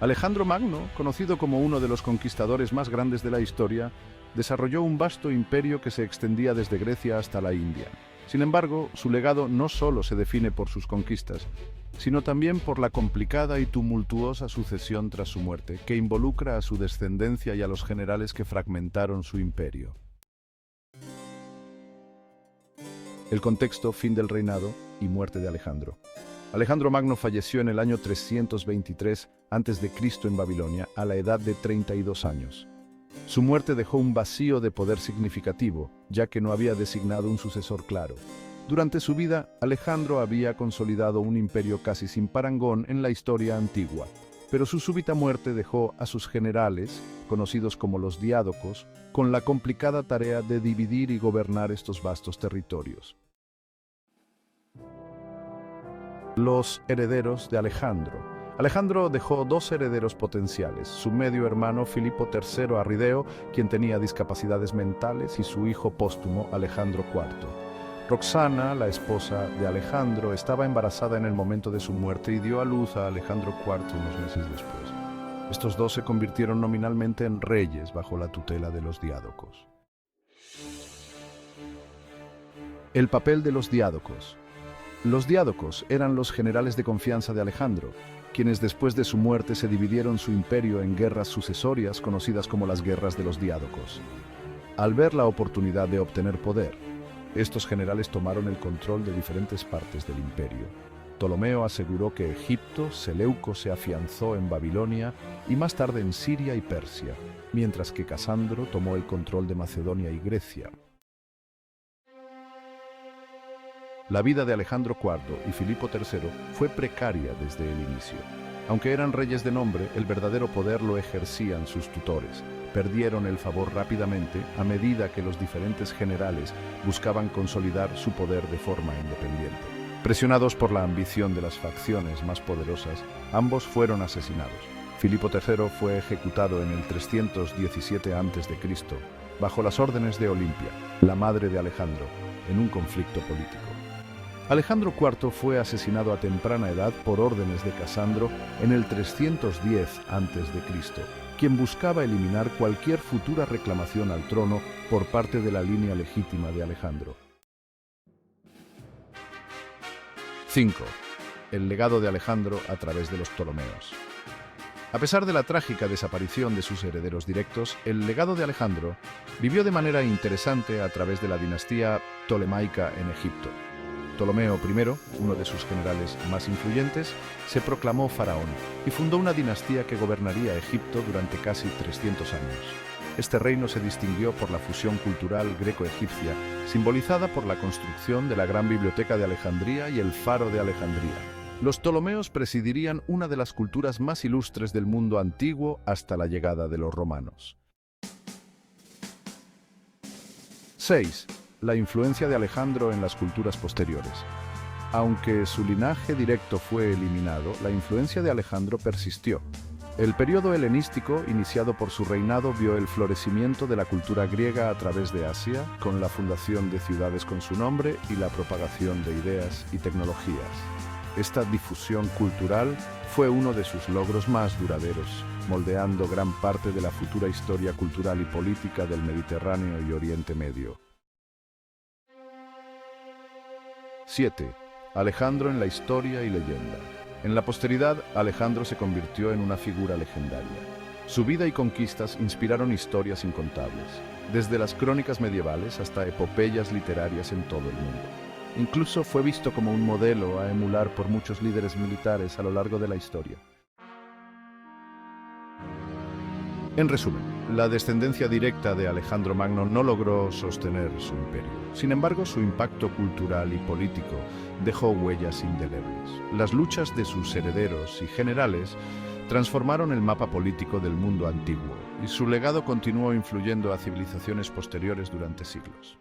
Alejandro Magno, conocido como uno de los conquistadores más grandes de la historia, desarrolló un vasto imperio que se extendía desde Grecia hasta la India. Sin embargo, su legado no solo se define por sus conquistas, sino también por la complicada y tumultuosa sucesión tras su muerte, que involucra a su descendencia y a los generales que fragmentaron su imperio. El contexto: fin del reinado y muerte de Alejandro. Alejandro Magno falleció en el año 323 a.C. en Babilonia, a la edad de 32 años. Su muerte dejó un vacío de poder significativo, ya que no había designado un sucesor claro. Durante su vida, Alejandro había consolidado un imperio casi sin parangón en la historia antigua, pero su súbita muerte dejó a sus generales, conocidos como los diádocos, con la complicada tarea de dividir y gobernar estos vastos territorios. Los herederos de Alejandro. Alejandro dejó dos herederos potenciales: su medio hermano Filipo III Arrideo, quien tenía discapacidades mentales, y su hijo póstumo Alejandro IV. Roxana, la esposa de Alejandro, estaba embarazada en el momento de su muerte y dio a luz a Alejandro IV unos meses después. Estos dos se convirtieron nominalmente en reyes bajo la tutela de los diádocos. El papel de los diádocos. Los diádocos eran los generales de confianza de Alejandro, quienes después de su muerte se dividieron su imperio en guerras sucesorias conocidas como las guerras de los diádocos. Al ver la oportunidad de obtener poder, estos generales tomaron el control de diferentes partes del imperio. Ptolomeo aseguró que Egipto, Seleuco se afianzó en Babilonia y más tarde en Siria y Persia, mientras que Casandro tomó el control de Macedonia y Grecia. La vida de Alejandro IV y Filipo III fue precaria desde el inicio. Aunque eran reyes de nombre, el verdadero poder lo ejercían sus tutores. Perdieron el favor rápidamente a medida que los diferentes generales buscaban consolidar su poder de forma independiente. Presionados por la ambición de las facciones más poderosas, ambos fueron asesinados. Filipo III fue ejecutado en el 317 a.C., bajo las órdenes de Olimpia, la madre de Alejandro, en un conflicto político. Alejandro IV fue asesinado a temprana edad por órdenes de Casandro en el 310 a.C., quien buscaba eliminar cualquier futura reclamación al trono por parte de la línea legítima de Alejandro. 5. El legado de Alejandro a través de los Ptolomeos. A pesar de la trágica desaparición de sus herederos directos, el legado de Alejandro vivió de manera interesante a través de la dinastía ptolemaica en Egipto. Ptolomeo I, uno de sus generales más influyentes, se proclamó faraón y fundó una dinastía que gobernaría Egipto durante casi 300 años. Este reino se distinguió por la fusión cultural greco-egipcia, simbolizada por la construcción de la Gran Biblioteca de Alejandría y el Faro de Alejandría. Los Ptolomeos presidirían una de las culturas más ilustres del mundo antiguo hasta la llegada de los romanos. 6. La influencia de Alejandro en las culturas posteriores. Aunque su linaje directo fue eliminado, la influencia de Alejandro persistió. El periodo helenístico, iniciado por su reinado, vio el florecimiento de la cultura griega a través de Asia, con la fundación de ciudades con su nombre y la propagación de ideas y tecnologías. Esta difusión cultural fue uno de sus logros más duraderos, moldeando gran parte de la futura historia cultural y política del Mediterráneo y Oriente Medio. 7. Alejandro en la historia y leyenda. En la posteridad, Alejandro se convirtió en una figura legendaria. Su vida y conquistas inspiraron historias incontables, desde las crónicas medievales hasta epopeyas literarias en todo el mundo. Incluso fue visto como un modelo a emular por muchos líderes militares a lo largo de la historia. En resumen, la descendencia directa de Alejandro Magno no logró sostener su imperio. Sin embargo, su impacto cultural y político dejó huellas indelebles. Las luchas de sus herederos y generales transformaron el mapa político del mundo antiguo, y su legado continuó influyendo a civilizaciones posteriores durante siglos.